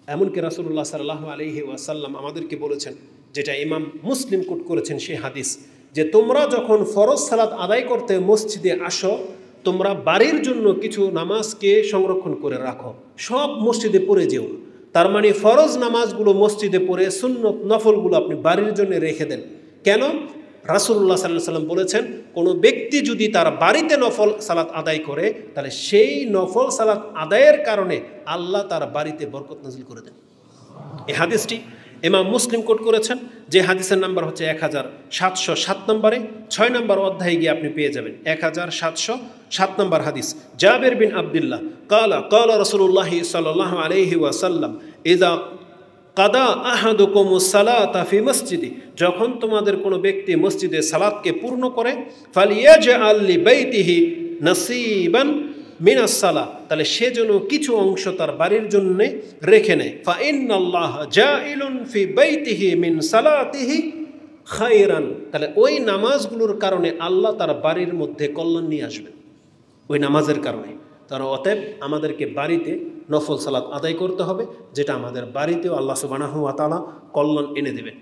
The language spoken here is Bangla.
এমনকি রাসূলুল্লাহ সাল্লাল্লাহু আলাইহি ওয়াসাল্লাম আমাদেরকে বলেছেন, যেটা ইমাম মুসলিম কোট করেছেন সেই হাদিস, যে তোমরা যখন ফরজ সালাত আদায় করতে মসজিদে আসো, তোমরা বাড়ির জন্য কিছু নামাজকে সংরক্ষণ করে রাখো, সব মসজিদে পড়ে যেও। তার মানে ফরজ নামাজগুলো মসজিদে পড়ে সুন্নত নফলগুলো আপনি বাড়ির জন্য রেখে দেন। কেন? রাসূলুল্লাহ সাল্লাল্লাহু আলাইহি ওয়াসাল্লাম বলেছেন, কোনো ব্যক্তি যদি তার বাড়িতে নফল সালাত আদায় করে, তাহলে সেই নফল সালাত আদায়ের কারণে আল্লাহ তার বাড়িতে বরকত নাজিল করে দেন। এই হাদিসটি ইমাম মুসলিম কোট করেছেন, যে হাদিসের নাম্বার হচ্ছে 1707 নম্বরে, 6 নম্বর অধ্যায়ে গিয়ে আপনি পেয়ে যাবেন 1707 নম্বর হাদিস। জাবের বিন আব্দুল্লাহ কালা কালা রাসূলুল্লাহ সাল্লাল্লাহু আলাইহি ওয়াসাল্লাম, ইযা কাদা আহাদুকুমুস সালাতা ফি মসজিদি, যখন তোমাদের কোনো ব্যক্তি মসজিদে সালাতকে পূর্ণ করে, ফালিয়াজআল লিবাইতিহি নাসিবান মিনাস সালাহ, তাহলে সে যেন কিছু অংশ তার বাড়ির জন্য রেখে নেয়। ফা ইন্নাল্লাহ জাইলুন ফি বাইতিহি মিন সালাতিহি খায়রান, তাহলে ওই নামাজগুলোর কারণে আল্লাহ তার বাড়ির মধ্যে কল্যাণ নিয়ে আসবেন, ওই নামাজের কারণে। তারা অতএব আমাদেরকে বাড়িতে নফল সালাত আদায় করতে হবে, যেটা আমাদের বাড়িতেও আল্লাহ সুবহানাহু ওয়া তাআলা কল্যাণ এনে দেবেন।